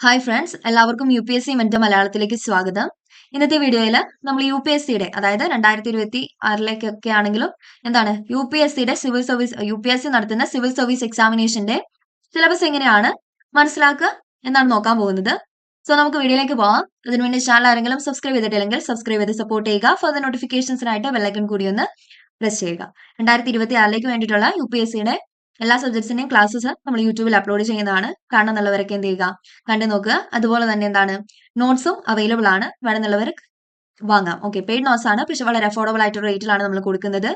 Hi friends, എല്ലാവർക്കും UPSC mentor മലയാളത്തിലേക്ക് സ്വാഗതം. ഇന്നത്തെ വീഡിയോയിൽ നമ്മൾ UPSCയുടെ അതായത് 2026 ആണെങ്കിലും UPSCയുടെ സിവിൽ സർവീസ് UPSC നടത്തുന്ന സിവിൽ സർവീസ് എക്സാമിനേഷന്റെ സിലബസ് എങ്ങനെയാണ് മനസ്സിലാക്കുക എന്നാണ് നോക്കാൻ പോകുന്നത്. സോ നമുക്ക് വീഡിയോയിലേക്ക് പോകാം. അതിനുവേണ്ടി ചാനൽ ആരെങ്കിലും സബ്സ്ക്രൈബ് ചെയ്തിട്ടില്ലെങ്കിൽ സബ്സ്ക്രൈബ് ചെയ്ത് സപ്പോർട്ട് ചെയ്യുക. ഫർദർ നോട്ടിഫിക്കേഷൻസിനായിട്ട് ബെല്ലൈക്കൺ കൂടി ഒന്ന് പ്രസ് ചെയ്യുക. 2026 വേണ്ടിയിട്ടുള്ള UPSCയുടെ എല്ലാ സബ്ജക്ട്സിന്റെയും ക്ലാസ്സസ് നമ്മൾ യൂട്യൂബിൽ അപ്ലോഡ് ചെയ്യുന്നതാണ്. കാണുന്നുള്ളവരൊക്കെ എന്ത് ചെയ്യുക, കണ്ടു നോക്കുക. അതുപോലെ തന്നെ നോട്ട്സും അവൈലബിൾ ആണ്, വേണമെന്നുള്ളവർ വാങ്ങാം. ഓക്കെ, പെയ്ഡ് നോട്ട്സ് ആണ്, പക്ഷെ വളരെ അഫോർഡബിൾ ആയിട്ടുള്ള റേറ്റിലാണ് നമ്മൾ കൊടുക്കുന്നത്.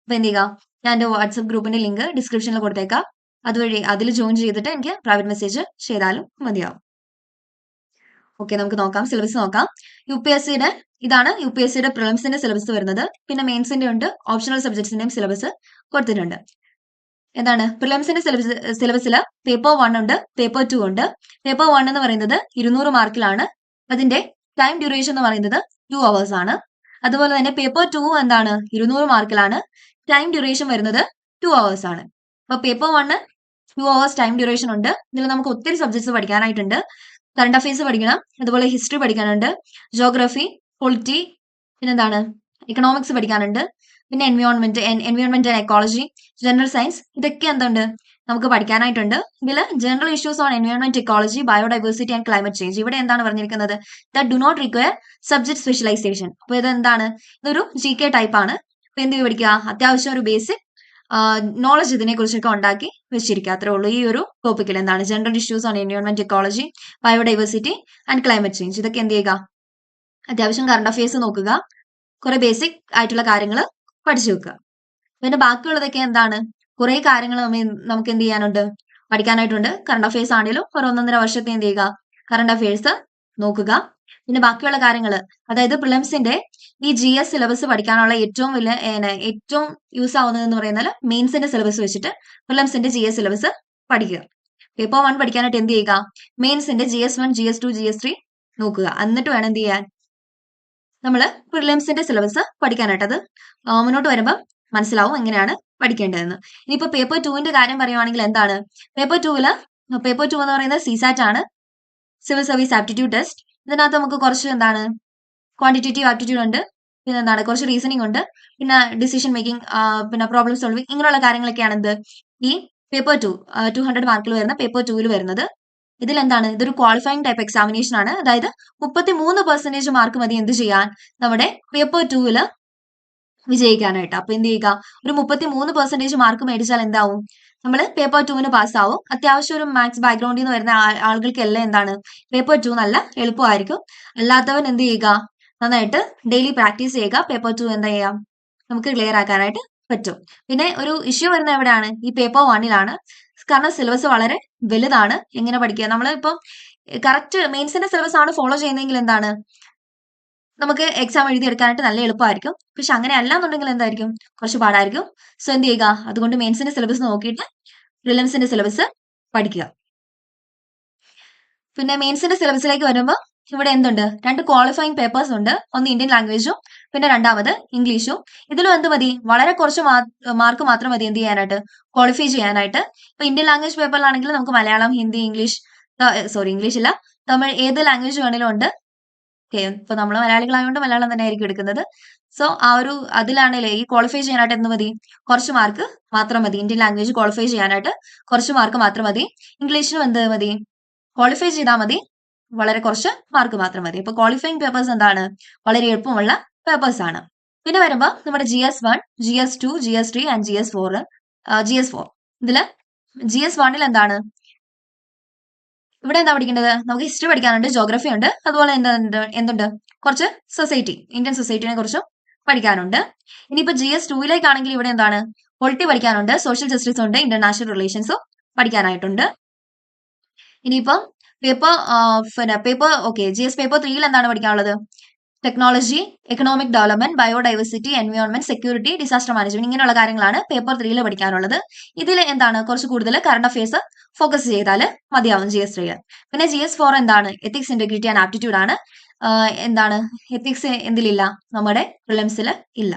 അപ്പൊ എന്ത് ചെയ്യുക, ഞാൻ എൻ്റെ വാട്സ്ആപ്പ് ഗ്രൂപ്പിന്റെ ലിങ്ക് ഡിസ്ക്രിപ്ഷനിൽ കൊടുത്തേക്കാം. അതുവഴി അതിൽ ജോയിൻ ചെയ്തിട്ട് എനിക്ക് പ്രൈവറ്റ് മെസ്സേജ് ചെയ്താലും മതിയാവും. ഓക്കെ, നമുക്ക് നോക്കാം, സിലബസ് നോക്കാം. ഇതാണ് UPSCയുടെ പ്രിലിംസിന്റെ സിലബസ് വരുന്നത്. പിന്നെ മെയിൻസിന്റെ ഉണ്ട്, ഓപ്ഷണൽ സബ്ജക്ട്സിന്റെയും സിലബസ് കൊടുത്തിട്ടുണ്ട്. പ്രിലിംസിന്റെ സിലബസിൽ പേപ്പർ 1 ഉണ്ട്, പേപ്പർ 2 ഉണ്ട്. പേപ്പർ 1 എന്ന് പറയുന്നത് 200 മാർക്കിലാണ്. അതിന്റെ ടൈം ഡ്യൂറേഷൻ എന്ന് പറയുന്നത് 2 hours ആണ്. അതുപോലെ തന്നെ പേപ്പർ 2 200 മാർക്കിലാണ്. ടൈം ഡ്യൂറേഷൻ വരുന്നത് 2 hours ആണ്. അപ്പൊ പേപ്പർ 1 2 hours ടൈം ഡ്യൂറേഷൻ ഉണ്ട്. ഇതിൽ നമുക്ക് ഒത്തിരി സബ്ജക്ട്സ് പഠിക്കാനായിട്ടുണ്ട്. കറണ്ട് അഫയേഴ്സ് പഠിക്കണം, അതുപോലെ ഹിസ്റ്ററി പഠിക്കാനുണ്ട്, ജോഗ്രഫി, പൊളിറ്റി, പിന്നെന്താണ് എക്കണോമിക്സ് പഠിക്കാനുണ്ട്, പിന്നെ environment and ecology, general science, ഇതൊക്കെ നമുക്ക് പഠിക്കാനായിട്ടുണ്ട്. ഇതിൽ general issues on environment, ecology, biodiversity and climate change, ഇവിടെ പറഞ്ഞിരിക്കുന്നത് that do not require subject specialisation. അപ്പൊ ഇതൊരു GK ടൈപ്പ് ആണ്. അപ്പൊ എന്ത് പഠിക്കുക, അത്യാവശ്യം ഒരു ബേസിക് നോളജ് ഇതിനെ കുറിച്ചൊക്കെ ഉണ്ടാക്കി വെച്ചിരിക്കുക, അത്രേ ഉള്ളൂ. ഈ ഒരു ടോപ്പിക്കിൽ general issues on environment, ecology, biodiversity and climate change, ഇതൊക്കെ എന്ത് ചെയ്യുക, അത്യാവശ്യം കറണ്ട് അഫയേഴ്സ് നോക്കുക, കുറെ ബേസിക് ആയിട്ടുള്ള കാര്യങ്ങൾ പഠിച്ചു വെക്കുക. പിന്നെ ബാക്കിയുള്ളതൊക്കെ കുറെ കാര്യങ്ങൾ നമുക്ക് എന്ത് ചെയ്യാനുണ്ട്, പഠിക്കാനായിട്ടുണ്ട്. കറണ്ട് അഫയേഴ്സ് ആണെങ്കിലും ഒരു 1.5 വർഷത്തെ എന്ത് ചെയ്യുക, കറണ്ട് അഫയേഴ്സ് നോക്കുക. പിന്നെ ബാക്കിയുള്ള കാര്യങ്ങൾ, അതായത് പ്രിലിംസിന്റെ ഈ GS സിലബസ് പഠിക്കാനുള്ള ഏറ്റവും യൂസ് ആവുന്നതെന്ന് പറയുന്നത് മെയിൻസിന്റെ സിലബസ് വെച്ചിട്ട് പ്രിലിംസിന്റെ GS സിലബസ് പഠിക്കുക. പേപ്പർ 1 പഠിക്കാനായിട്ട് എന്ത് ചെയ്യുക, മെയിൻസിന്റെ GS1, GS2, GS3 നോക്കുക. എന്നിട്ട് വേണം എന്ത് ചെയ്യാൻ, നമ്മൾ പ്രിലിംസിന്റെ സിലബസ് പഠിക്കാനായിട്ട്. അത് മുന്നോട്ട് വരുമ്പോൾ മനസ്സിലാവും എങ്ങനെയാണ് പഠിക്കേണ്ടതെന്ന്. ഇനിയിപ്പോ പേപ്പർ 2ന്റെ കാര്യം പറയുവാണെങ്കിൽ പേപ്പർ 2 എന്ന് പറയുന്നത് CSAT ആണ്, സിവിൽ സർവീസ് ആപ്റ്റിറ്റ്യൂഡ് ടെസ്റ്റ്. ഇതിനകത്ത് നമുക്ക് കുറച്ച് ക്വാണ്ടിറ്റേറ്റീവ് ആപ്റ്റിറ്റ്യൂഡ് ഉണ്ട്, പിന്നെ കുറച്ച് റീസണിംഗ് ഉണ്ട്, പിന്നെ ഡിസിഷൻ മേക്കിംഗ്, പിന്നെ പ്രോബ്ലം സോൾവിംഗ്, ഇങ്ങനെയുള്ള കാര്യങ്ങളൊക്കെയാണ് ഈ പേപ്പർ 200 മാർക്കിൽ വരുന്ന പേപ്പർ 2ൽ വരുന്നത്. ഇതിൽ ഇതൊരു ക്വാളിഫയിങ് ടൈപ്പ് എക്സാമിനേഷൻ ആണ്. അതായത് 33% മാർക്ക് മതി എന്ത് ചെയ്യാൻ, നമ്മുടെ പേപ്പർ 2ൽ വിജയിക്കാനായിട്ട്. അപ്പൊ എന്ത് ചെയ്യുക, ഒരു 33% മാർക്ക് മേടിച്ചാൽ എന്താവും, നമ്മൾ പേപ്പർ 2ന് പാസ്സാവും. അത്യാവശ്യം ഒരു മാത്സ് ബാക്ക്ഗ്രൗണ്ടിൽ നിന്ന് വരുന്ന ആളുകൾക്കെല്ലാം പേപ്പർ 2 നല്ല എളുപ്പമായിരിക്കും. അല്ലാത്തവൻ എന്ത് ചെയ്യുക, നന്നായിട്ട് ഡെയിലി പ്രാക്ടീസ് ചെയ്യുക. പേപ്പർ 2 എന്താ ചെയ്യാം, നമുക്ക് ക്ലിയർ ആക്കാനായിട്ട് പറ്റും. പിന്നെ ഒരു ഇഷ്യൂ വരുന്ന എവിടെയാണ്, ഈ പേപ്പർ 1ലാണ്. കാരണം സിലബസ് വളരെ വലുതാണ്. എങ്ങനെ പഠിക്കുക, നമ്മളിപ്പം കറക്റ്റ് മെയിൻസിന്റെ സിലബസ് ആണ് ഫോളോ ചെയ്യുന്നതെങ്കിൽ നമുക്ക് എക്സാം എഴുതിയെടുക്കാനായിട്ട് നല്ല എളുപ്പമായിരിക്കും. പക്ഷെ അങ്ങനെ അല്ല എന്നുണ്ടെങ്കിൽ എന്തായിരിക്കും, കുറച്ച് പാടായിരിക്കും. സോ എന്ത് ചെയ്യുക, അതുകൊണ്ട് മെയിൻസിന്റെ സിലബസ് നോക്കിയിട്ട് പ്രിലിംസിന്റെ സിലബസ് പഠിക്കുക. പിന്നെ മെയിൻസിന്റെ സിലബസിലേക്ക് വരുമ്പോൾ ഇവിടെ 2 ക്വാളിഫയിങ് പേപ്പേഴ്സ് ഉണ്ട്. ഒന്ന് ഇന്ത്യൻ ലാംഗ്വേജും പിന്നെ രണ്ടാമത് ഇംഗ്ലീഷും. ഇതിലും എന്ത് മതി, വളരെ കുറച്ച് മാർക്ക് മാത്രം മതി എന്ത് ചെയ്യാനായിട്ട്, ക്വാളിഫൈ ചെയ്യാനായിട്ട്. ഇപ്പൊ ഇന്ത്യൻ ലാംഗ്വേജ് പേപ്പറിലാണെങ്കിൽ നമുക്ക് മലയാളം, ഹിന്ദി, ഇംഗ്ലീഷ് ഇല്ല, തമിഴ്, ഏത് ലാംഗ്വേജ് വേണമെങ്കിലും ഉണ്ട്. ഇപ്പൊ നമ്മൾ മലയാളികളായതുകൊണ്ട് മലയാളം തന്നെ ആയിരിക്കും എടുക്കുന്നത്. സോ അതിലാണല്ലേ ഈ ക്വാളിഫൈ ചെയ്യാനായിട്ട് എന്ത് മതി, കുറച്ച് മാർക്ക് മാത്രം മതി. ഇന്ത്യൻ ലാംഗ്വേജ് ക്വാളിഫൈ ചെയ്യാനായിട്ട് കുറച്ച് മാർക്ക് മാത്രം മതി. ഇംഗ്ലീഷിനും എന്ത് മതി, ക്വാളിഫൈ ചെയ്താൽ മതി, വളരെ കുറച്ച് മാർക്ക് മാത്രം മതി. ഇപ്പൊ ക്വാളിഫയിങ് പേപ്പേഴ്സ് വളരെ എളുപ്പമുള്ള പേപ്പേഴ്സ് ആണ്. പിന്നെ വരുമ്പോ നമ്മുടെ GS1, GS2, GS3 and GS4. ഇതില് GS1ൽ ഇവിടെ പഠിക്കേണ്ടത്, നമുക്ക് ഹിസ്റ്ററി പഠിക്കാനുണ്ട്, ജോഗ്രഫി ഉണ്ട്, അതുപോലെ എന്തുണ്ട്, കുറച്ച് ഇന്ത്യൻ സൊസൈറ്റിനെ കുറിച്ചും പഠിക്കാനുണ്ട്. ഇനിയിപ്പോ GS2ലേക്കാണെങ്കിൽ ഇവിടെ പൊളിറ്റി പഠിക്കാനുണ്ട്, സോഷ്യൽ ജസ്റ്റിസ് ഉണ്ട്, ഇന്റർനാഷണൽ റിലേഷൻസും പഠിക്കാനായിട്ടുണ്ട്. ഇനിയിപ്പം GS പേപ്പർ 3ൽ പഠിക്കാനുള്ളത്, technology, economic development, biodiversity, environment, security, disaster management, ഇങ്ങനെയുള്ള കാര്യങ്ങളാണ് പേപ്പർ 3ൽ പഠിക്കാനുള്ളത്. ഇതിൽ കുറച്ച് കൂടുതൽ കറണ്ട് അഫയേഴ്സ് ഫോക്കസ് ചെയ്താൽ മതിയാവും GS3ൽ. പിന്നെ GS4 ethics, integrity and aptitude ആണ്. എത്തിക്സ് എന്തിലില്ല, നമ്മുടെ പ്രിലിംസിൽ ഇല്ല.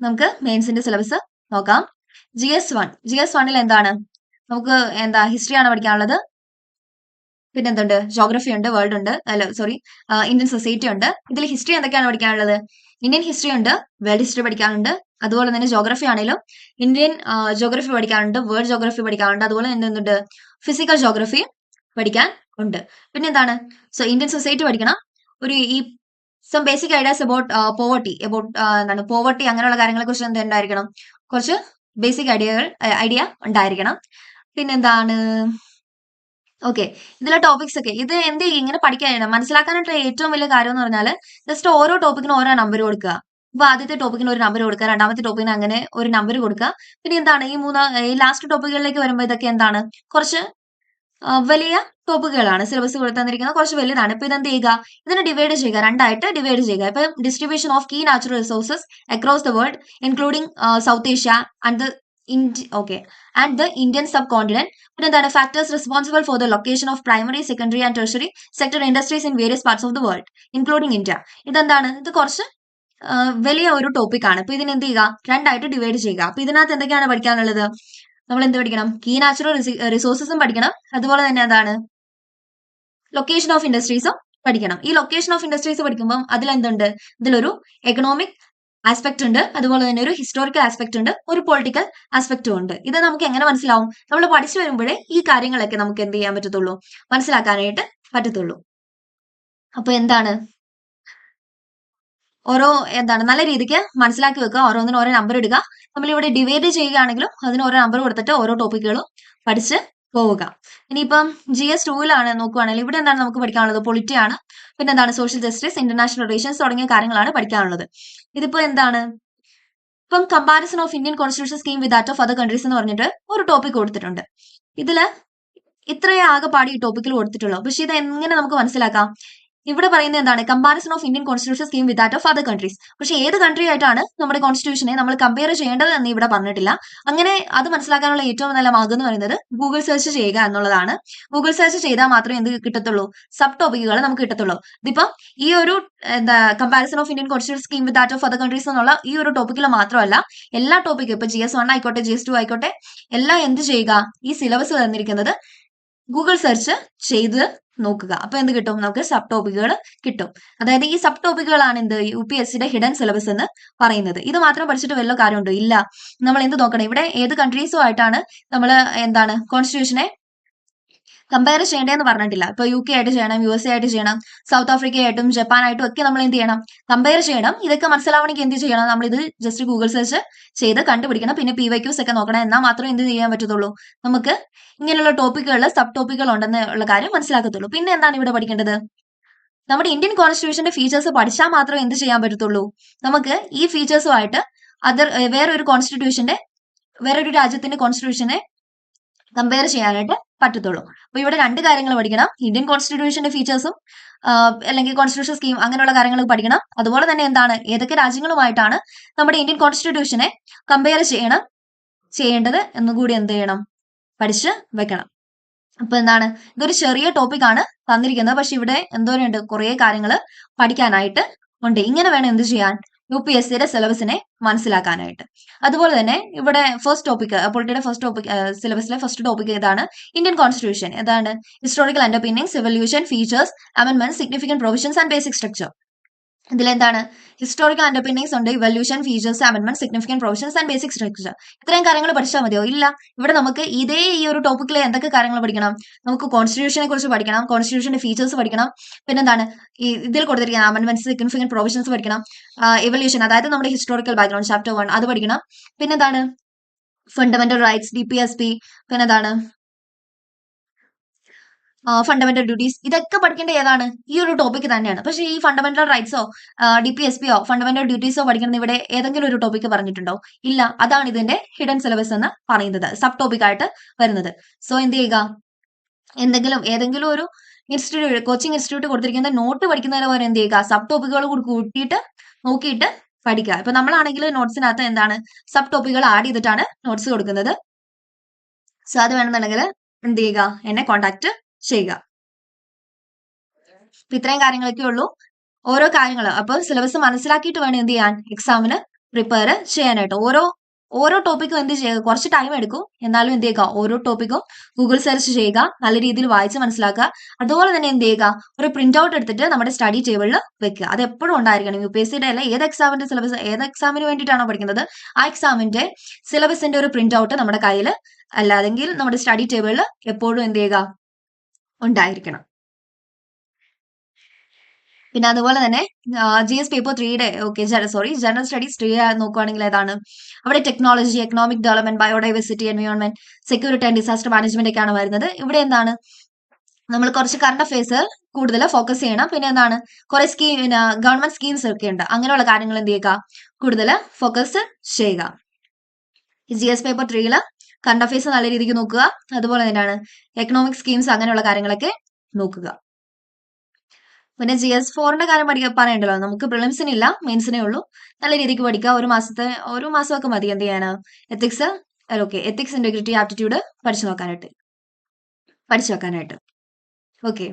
നമുക്ക് മെയിൻസിന്റെ സിലബസ് നോക്കാം. GS1ൽ നമുക്ക് എന്താ ഹിസ്റ്ററി ആണ് പഠിക്കാനുള്ളത്. പിന്നെ എന്തുണ്ട്, ജോഗ്രഫി ഉണ്ട്, വേൾഡ് ഉണ്ട്, അല്ല സോറി, ഇന്ത്യൻ സൊസൈറ്റി ഉണ്ട്. ഇതിൽ ഹിസ്റ്ററി എന്തൊക്കെയാണ് പഠിക്കാനുള്ളത്? ഇന്ത്യൻ ഹിസ്റ്ററി ഉണ്ട്, വേൾഡ് ഹിസ്റ്ററി പഠിക്കാനുണ്ട്, അതുപോലെ തന്നെ ജോഗ്രഫി ആണെങ്കിലും ഇന്ത്യൻ ജോഗ്രഫി പഠിക്കാനുണ്ട്, വേൾഡ് ജോഗ്രഫി പഠിക്കാനുണ്ട്, അതുപോലെ തന്നെ എന്തുണ്ട്, ഫിസിക്കൽ ജോഗ്രഫി പഠിക്കാൻ ഉണ്ട്. പിന്നെ എന്താണ്, സോ ഇന്ത്യൻ സൊസൈറ്റി പഠിക്കണം. ഒരു ഈ സം ബേസിക് ഐഡിയാസ് അബൌട്ട് എന്താണ് പോവർട്ടി അങ്ങനെയുള്ള കാര്യങ്ങളെ കുറിച്ച് എന്തുണ്ടായിരിക്കണം, കുറച്ച് ബേസിക് ഐഡിയ ഉണ്ടായിരിക്കണം. പിന്നെന്താണ്, ഓക്കെ, ഇതിലെ ടോപ്പിക്സ് ഒക്കെ ഇത് എന്ത് ചെയ്യും, ഇങ്ങനെ പഠിക്കാനാണ് മനസ്സിലാക്കാനായിട്ടുള്ള ഏറ്റവും വലിയ കാര്യം എന്ന് പറഞ്ഞാൽ ജസ്റ്റ് ഓരോ ടോപ്പിക്കിനും ഓരോ നമ്പർ കൊടുക്കുക. ഇപ്പൊ ആദ്യത്തെ ടോപ്പിക്കിന് ഒരു നമ്പർ കൊടുക്കുക, രണ്ടാമത്തെ ടോപ്പിക്കിന് അങ്ങനെ ഒരു നമ്പർ കൊടുക്കുക. പിന്നെ എന്താണ് ഈ ലാസ്റ്റ് ടോപ്പിക്കുകളിലേക്ക് വരുമ്പോൾ ഇതൊക്കെ എന്താണ്, കുറച്ച് വലിയ ടോപ്പിക്കുകളാണ്. സിലബസ് തന്നിരിക്കുന്നത് കുറച്ച് വലുതാണ്. ഇപ്പൊ ഇതെന്ത് ചെയ്യുക, ഇതിനെ ഡിവൈഡ് ചെയ്യുക, രണ്ടായിട്ട് ഡിവൈഡ് ചെയ്യുക. ഇപ്പൊ distribution of key natural resources across the world including South Asia and the Indian subcontinent. പിന്നെ എന്താണ്, factors responsible for the location of primary, secondary and tertiary sector industries in various parts of the world including India. ഇതെന്താണ്, ഇത് കുറച്ച് വലിയ ഒരു topic ആണ്. അപ്പൊ ഇതിന് എന്ത് ചെയ്യുക, രണ്ടായിട്ട് ഡിവൈഡ് ചെയ്യുക. അപ്പൊ ഇതിനകത്ത് എന്തൊക്കെയാണ് പഠിക്കാനുള്ളത്, നമ്മൾ എന്ത് പഠിക്കണം, കീ നാച്ചുറൽ റിസോഴ്സസും പഠിക്കണം, അതുപോലെ തന്നെ എന്താണ്, ലൊക്കേഷൻ ഓഫ് ഇൻഡസ്ട്രീസും പഠിക്കണം. ഈ ലൊക്കേഷൻ ഓഫ് ഇൻഡസ്ട്രീസ് പഠിക്കുമ്പോൾ അതിലെന്തുണ്ട്, ഇതിലൊരു എക്കണോമിക് ആസ്പെക്ട് ഉണ്ട്, അതുപോലെ തന്നെ ഒരു ഹിസ്റ്റോറിക്കൽ ആസ്പെക്ട് ഉണ്ട്, ഒരു പൊളിറ്റിക്കൽ ആസ്പെക്റ്റും ഉണ്ട്. ഇത് നമുക്ക് എങ്ങനെ മനസ്സിലാവും, നമ്മൾ പഠിച്ചു വരുമ്പോഴേ ഈ കാര്യങ്ങളൊക്കെ നമുക്ക് എന്ത് ചെയ്യാൻ പറ്റത്തുള്ളൂ, മനസ്സിലാക്കാനായിട്ട് പറ്റത്തുള്ളൂ. അപ്പൊ എന്താണ്, എന്താണ് നല്ല രീതിക്ക് മനസ്സിലാക്കി വെക്കുക, ഓരോന്നിനും ഓരോ നമ്പർ ഇടുക. നമ്മളിവിടെ ഡിവൈഡ് ചെയ്യുകയാണെങ്കിലും അതിന് ഓരോ നമ്പർ കൊടുത്തിട്ട് ഓരോ ടോപ്പിക്കുകളും പഠിച്ച് പോവുക. ഇനിയിപ്പം GS2 നോക്കുകയാണെങ്കിൽ ഇവിടെ എന്താണ് നമുക്ക് പഠിക്കാനുള്ളത്, പൊളിറ്റി ആണ്. പിന്നെ എന്താണ്, സോഷ്യൽ ജസ്റ്റിസ്, ഇന്റർനാഷണൽ റിലേഷൻസ് തുടങ്ങിയ കാര്യങ്ങളാണ് പഠിക്കാനുള്ളത്. ഇതിപ്പോ എന്താണ്, ഇപ്പം comparison of Indian constitution scheme with that of other countries എന്ന് പറഞ്ഞിട്ട് ഒരു ടോപ്പിക് കൊടുത്തിട്ടുണ്ട്. ഇതില് ഇത്രയേ ആകെപ്പാടി ഈ ടോപ്പിക്കിൽ കൊടുത്തിട്ടുള്ളൂ. പക്ഷെ ഇത് എങ്ങനെ നമുക്ക് മനസ്സിലാക്കാം, ഇവിടെ പറയുന്നത് എന്താണ്, comparison of Indian constitution scheme with that of other countries. പക്ഷെ ഏത് കൺട്രി ആയിട്ടാണ് നമ്മുടെ കോൺസ്റ്റിറ്റ്യൂഷനെ നമ്മൾ കമ്പയർ ചെയ്യേണ്ടത് എന്ന് ഇവിടെ പറഞ്ഞിട്ടില്ല. അങ്ങനെ അത് മനസ്സിലാക്കാനുള്ള ഏറ്റവും നല്ല മാർഗം എന്ന് പറയുന്നത് ഗൂഗിൾ സെർച്ച് ചെയ്യുക എന്നുള്ളതാണ്. ഗൂഗിൾ സെർച്ച് ചെയ്താൽ മാത്രമേ എന്ത് കിട്ടത്തുള്ളൂ, സബ് ടോപ്പിക്കുകൾ നമുക്ക് കിട്ടത്തുള്ളൂ. ഇതിപ്പം ഈ ഒരു comparison of Indian constitution scheme with that of other countries എന്നുള്ള ഈ ഒരു ടോപ്പിക്കിൽ മാത്രമല്ല, എല്ലാ ടോപ്പിക്കും ഇപ്പൊ GS1 ആയിക്കോട്ടെ, GS2 ആയിക്കോട്ടെ, എല്ലാം എന്ത് ചെയ്യുക, ഈ സിലബസ് തന്നിരിക്കുന്നത് ഗൂഗിൾ സെർച്ച് ചെയ്ത് നോക്കുക. അപ്പൊ എന്ത് കിട്ടും, നമുക്ക് സബ് ടോപ്പിക്കുകൾ കിട്ടും. അതായത് ഈ സബ് ടോപ്പിക്കുകളാണ് എന്ത് UPSCയുടെ ഹിഡൻ സിലബസ് എന്ന് പറയുന്നത്. ഇത് മാത്രം പഠിച്ചിട്ട് വല്ല കാര്യമുണ്ടോ, ഇല്ല. നമ്മൾ എന്ത് നോക്കണം, ഇവിടെ ഏത് കൺട്രീസും ആയിട്ടാണ് നമ്മൾ എന്താണ് കോൺസ്റ്റിറ്റ്യൂഷനെ കമ്പയർ ചെയ്യേണ്ടതെന്ന് പറഞ്ഞിട്ടില്ല. ഇപ്പൊ UK ആയിട്ട് ചെയ്യണം, USA ആയിട്ട് ചെയ്യണം, സൗത്ത് ആഫ്രിക്കയായിട്ടും ജപ്പാനായിട്ടും ഒക്കെ നമ്മൾ എന്ത് ചെയ്യണം, കമ്പയർ ചെയ്യണം. ഇതൊക്കെ മനസ്സിലാവണമെങ്കിൽ എന്ത് ചെയ്യണം, നമ്മൾ ഇത് ജസ്റ്റ് ഗൂഗിൾ സെർച്ച് ചെയ്ത് കണ്ടുപിടിക്കണം. പിന്നെ PYQs ഒക്കെ നോക്കണം. എന്നാൽ മാത്രമേ എന്ത് ചെയ്യാൻ പറ്റത്തുള്ളൂ, നമുക്ക് ഇങ്ങനെയുള്ള ടോപ്പിക്കുകളിൽ സബ് ടോപ്പിക്കുകൾ ഉണ്ടെന്നുള്ള കാര്യം മനസ്സിലാക്കത്തുള്ളൂ. പിന്നെ എന്താണ് ഇവിടെ പഠിക്കേണ്ടത്, നമ്മുടെ ഇന്ത്യൻ കോൺസ്റ്റിറ്റ്യൂഷന്റെ ഫീച്ചേഴ്സ് പഠിച്ചാൽ മാത്രമേ എന്ത് ചെയ്യാൻ പറ്റത്തുള്ളൂ, നമുക്ക് ഈ ഫീച്ചേഴ്സുമായിട്ട് വേറൊരു രാജ്യത്തിന്റെ കോൺസ്റ്റിറ്റ്യൂഷനെ കമ്പയർ ചെയ്യാനായിട്ട് പറ്റത്തുള്ളൂ. അപ്പൊ ഇവിടെ രണ്ട് കാര്യങ്ങൾ പഠിക്കണം, ഇന്ത്യൻ കോൺസ്റ്റിറ്റ്യൂഷന്റെ ഫീച്ചേഴ്സും അല്ലെങ്കിൽ കോൺസ്റ്റിറ്റ്യൂഷൻ സ്കീം അങ്ങനെയുള്ള കാര്യങ്ങൾ പഠിക്കണം. അതുപോലെ തന്നെ എന്താണ്, ഏതൊക്കെ രാജ്യങ്ങളുമായിട്ടാണ് നമ്മുടെ ഇന്ത്യൻ കോൺസ്റ്റിറ്റ്യൂഷനെ കമ്പയർ ചെയ്യേണ്ടത് എന്നുകൂടി എന്ത് ചെയ്യണം, പഠിച്ച് വെക്കണം. അപ്പൊ എന്താണ്, ഇതൊരു ചെറിയ ടോപ്പിക് ആണ് തന്നിരിക്കുന്നത്. പക്ഷെ ഇവിടെ എന്തോരമുണ്ട്, കുറെ കാര്യങ്ങൾ പഠിക്കാനായിട്ട് ഉണ്ട്. ഇങ്ങനെ വേണം എന്ത് ചെയ്യാൻ, UPSCയുടെ സിലബസിനെ മനസ്സിലാക്കാനായിട്ട്. അതുപോലെ തന്നെ ഇവിടെ ഫസ്റ്റ് ടോപ്പിക്, പൊളിറ്റിയുടെ ഫസ്റ്റ് ടോപ്പിക്, സിലബസിലെ ഫസ്റ്റ് ടോപ്പിക് ഏതാണ്, ഇന്ത്യൻ കോൺസ്റ്റിറ്റ്യൂഷൻ. ഏതാണ്, ഹിസ്റ്റോറിക്കൽ അണ്ടർപിന്നിങ്സ്, എവല്യൂഷൻ, ഫീച്ചേഴ്സ്, അമെൻമെന്റ്സ്, significant provisions and basic structure. ഇതിലെന്താണ്, ഹിസ്റ്റോറിക്കൽ അണ്ടർപിന്നിങ്സ് ഉണ്ട്, ഇവല്യൂഷൻ, ഫീച്ചേഴ്സ്, അമെൻമെന്റ്, significant provisions and basic structure. ഇത്രയും കാര്യങ്ങൾ പഠിച്ചാൽ മതിയോ, ഇല്ല. ഇവിടെ നമുക്ക് ഈ ഒരു ടോപ്പിക്കിലെ എന്തൊക്കെ കാര്യങ്ങൾ പഠിക്കണം, നമുക്ക് കോൺസ്റ്റിറ്റ്യൂഷനെ കുറിച്ച് പഠിക്കണം, കോൺസ്റ്റിറ്റ്യൂഷന്റെ ഫീച്ചേഴ്സ് പഠിക്കണം. പിന്നെന്താണ്, ഇതിൽ കൊടുത്തിരിക്കുന്ന അമെൻമെന്റ്സ്, സിഗ്നിഫിക്കന്റ് പ്രൊവിഷൻസ് പഠിക്കണം. എവല്യൂഷൻ അതായത് നമ്മുടെ ഹിസ്റ്റോറിക്കൽ ബാക്ക്ഗ്രൗണ്ട് ചാപ്റ്റർ 1 അത് പഠിക്കണം. പിന്നെന്താണ്, ഫണ്ടമെന്റൽ റൈറ്റ്സ്, DPSP, പിന്നെന്താണ് ഫണ്ടമെന്റൽ ഡ്യൂട്ടീസ്. ഇതൊക്കെ പഠിക്കേണ്ട ഏതാണ്, ഈ ഒരു ടോപ്പിക് തന്നെയാണ്. പക്ഷേ ഈ ഫണ്ടമെന്റൽ റൈറ്റ്സോ DPSPയോ ഫണ്ടമെന്റൽ ഡ്യൂട്ടീസോ പഠിക്കണം ഇവിടെ ഏതെങ്കിലും ഒരു ടോപ്പിക് പറഞ്ഞിട്ടുണ്ടോ, ഇല്ല. അതാണ് ഇതിന്റെ ഹിഡൻ സിലബസ് എന്ന് പറയുന്നത്, സബ് ടോപ്പിക് ആയിട്ട് വരുന്നത്. സോ എന്ത് ചെയ്യുക, ഏതെങ്കിലും ഒരു കോച്ചിങ് ഇൻസ്റ്റിറ്റ്യൂട്ട് കൊടുത്തിരിക്കുന്ന നോട്ട് പഠിക്കുന്നതിന് പോലെ എന്ത് ചെയ്യുക, സബ് ടോപ്പിക്കുകൾ കൂടി കൂട്ടിയിട്ട് നോക്കിയിട്ട് പഠിക്കുക. ഇപ്പൊ നമ്മളാണെങ്കിൽ നോട്ട്സിനകത്ത് എന്താണ്, സബ് ടോപ്പിക്കുകൾ ആഡ് ചെയ്തിട്ടാണ് നോട്ട്സ് കൊടുക്കുന്നത്. സോ അത് വേണമെന്നുണ്ടെങ്കിൽ എന്ത് ചെയ്യുക, എന്നെ കോൺടാക്ട് ചെയ്യുക. ഇത്രയും കാര്യങ്ങളൊക്കെ ഉള്ളൂ. ഓരോ കാര്യങ്ങൾ അപ്പൊ സിലബസ് മനസ്സിലാക്കിയിട്ട് വേണം എന്ത് ചെയ്യാൻ, എക്സാമിന് പ്രിപ്പയർ ചെയ്യാനായിട്ട്. ഓരോ ഓരോ ടോപ്പിക്കും എന്ത് ചെയ്യുക, കുറച്ച് ടൈം എടുക്കും, എന്നാലും എന്ത് ചെയ്യുക, ഓരോ ടോപ്പിക്കും ഗൂഗിൾ സെർച്ച് ചെയ്യുക, നല്ല രീതിയിൽ വായിച്ച് മനസ്സിലാക്കുക. അതുപോലെ തന്നെ എന്ത് ചെയ്യുക, ഒരു പ്രിന്റ് ഔട്ട് എടുത്തിട്ട് നമ്മുടെ സ്റ്റഡി ടേബിളിൽ വെക്കുക. അത് എപ്പോഴും ഉണ്ടായിരിക്കണം. UPSCയുടെ അല്ല, ഏത് എക്സാമിന്റെ സിലബസ്, ഏത് എക്സാമിന് വേണ്ടിയിട്ടാണോ പഠിക്കുന്നത് ആ എക്സാമിന്റെ സിലബസിന്റെ ഒരു പ്രിന്റ് ഔട്ട് നമ്മുടെ കയ്യിൽ അല്ലാതെങ്കിൽ നമ്മുടെ സ്റ്റഡി ടേബിളിൽ എപ്പോഴും എന്ത് ചെയ്യുക, ഉണ്ടായിരിക്കണം. പിന്നെ അതുപോലെ തന്നെ GS പേപ്പർ 3യുടെ ജനറൽ സ്റ്റഡീസ് 3 നോക്കുവാണെങ്കിൽ ഏതാണ്, അവിടെ technology, economic development, biodiversity, environment, security and disaster management ഒക്കെയാണ് വരുന്നത്. ഇവിടെ എന്താണ്, നമ്മൾ കുറച്ച് കറണ്ട് അഫയേഴ്സ് കൂടുതൽ ഫോക്കസ് ചെയ്യണം. പിന്നെ എന്താണ്, കുറെ ഗവൺമെന്റ് സ്കീംസ് ഒക്കെ ഉണ്ട്, അങ്ങനെയുള്ള കാര്യങ്ങൾ എന്ത് ചെയ്യുക, കൂടുതൽ ഫോക്കസ് ചെയ്യുക. GS പേപ്പർ 3 കറണ്ട് അഫയേഴ്സ് നല്ല രീതിക്ക് നോക്കുക. അതുപോലെ തന്നെയാണ് എക്കണോമിക് സ്കീംസ് അങ്ങനെയുള്ള കാര്യങ്ങളൊക്കെ നോക്കുക. പിന്നെ GS4ന്റെ കാര്യം പറയണ്ടല്ലോ, നമുക്ക് പ്രിലിംസിനില്ല, മെയിൻസിനേ ഉള്ളൂ. നല്ല രീതിക്ക് പഠിക്കുക. ഒരു മാസമൊക്കെ മതി എന്ത് ചെയ്യാന്, എത്തിക്സ്, ഇന്റഗ്രിറ്റി, ആപ്റ്റിറ്റ്യൂഡ് പഠിച്ചു വെക്കാനായിട്ട്. ഓക്കെ,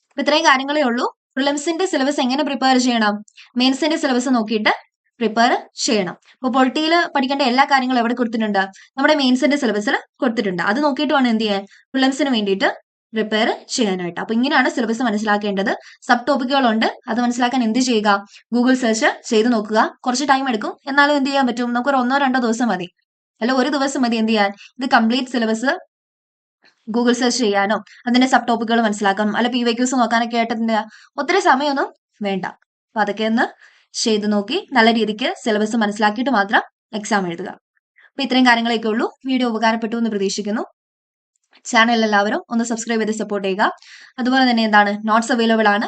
അപ്പൊ ഇത്രയും കാര്യങ്ങളേ ഉള്ളൂ. പ്രിലിംസിന്റെ സിലബസ് എങ്ങനെ പ്രിപ്പയർ ചെയ്യണം, മെയിൻസിന്റെ സിലബസ് നോക്കിയിട്ട് പ്രിപ്പയർ ചെയ്യണം. അപ്പൊ പൊളിറ്റിയിൽ പഠിക്കേണ്ട എല്ലാ കാര്യങ്ങളും എവിടെ കൊടുത്തിട്ടുണ്ട്, നമ്മുടെ മെയിൻസിന്റെ സിലബസിൽ കൊടുത്തിട്ടുണ്ട്. അത് നോക്കിയിട്ട് വേണം എന്ത് ചെയ്യാൻ, പ്രിലിംസിന് വേണ്ടിയിട്ട് പ്രിപ്പയർ ചെയ്യാനായിട്ട്. അപ്പൊ ഇങ്ങനെയാണ് സിലബസ് മനസ്സിലാക്കേണ്ടത്. സബ് ടോപ്പിക്കുകളുണ്ട്, അത് മനസ്സിലാക്കാൻ എന്ത് ചെയ്യുക, ഗൂഗിൾ സെർച്ച് ചെയ്ത് നോക്കുക. കുറച്ച് ടൈം എടുക്കും, എന്നാലും എന്ത് ചെയ്യാൻ പറ്റും, നമുക്ക് ഒരു 1-2 ദിവസം മതി, അല്ല ഒരു ദിവസം മതി എന്ത് ചെയ്യാൻ, ഇത് കംപ്ലീറ്റ് സിലബസ് ഗൂഗിൾ സെർച്ച് ചെയ്യാനോ അതിന്റെ സബ് ടോപ്പിക്കുകൾ മനസ്സിലാക്കാനും അല്ല PYQs നോക്കാനൊക്കെ ആയിട്ട് ഒത്തിരി സമയമൊന്നും വേണ്ട. അപ്പൊ അതൊക്കെ ഒന്ന് ചെയ്ത് നോക്കി നല്ല രീതിക്ക് സിലബസ് മനസ്സിലാക്കിയിട്ട് മാത്രം എക്സാം എഴുതുക. അപ്പൊ ഇത്രയും കാര്യങ്ങളൊക്കെ ഉള്ളൂ. വീഡിയോ ഉപകാരപ്പെട്ടു എന്ന് പ്രതീക്ഷിക്കുന്നു. ചാനൽ എല്ലാവരും ഒന്ന് സബ്സ്ക്രൈബ് ചെയ്ത് സപ്പോർട്ട് ചെയ്യുക. അതുപോലെ തന്നെ എന്താണ്, നോട്ട്സ് അവൈലബിൾ ആണ്,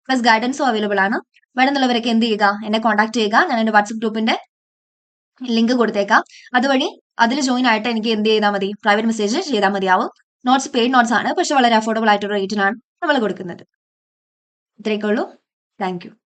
പ്ലസ് ഗൈഡൻസും അവൈലബിൾ ആണ്. വേണമെന്നുള്ളവരൊക്കെ എന്ത് ചെയ്യുക, എന്നെ കോൺടാക്ട് ചെയ്യുക. ഞാൻ എന്റെ വാട്സ്ആപ്പ് ഗ്രൂപ്പിന്റെ ലിങ്ക് കൊടുത്തേക്കാം. അതുവഴി അതിൽ ജോയിൻ ആയിട്ട് എനിക്ക് എന്ത് ചെയ്താൽ മതി, പ്രൈവറ്റ് മെസ്സേജ് ചെയ്താൽ മതിയാവും. നോട്ട്സ് പെയ്ഡ് നോട്ട്സ് ആണ്, പക്ഷെ വളരെ അഫോർഡബിൾ ആയിട്ടൊരു റേറ്റിനാണ് നമ്മൾ കൊടുക്കുന്നത്. ഇത്രയൊക്കെ ഉള്ളൂ. Thank you.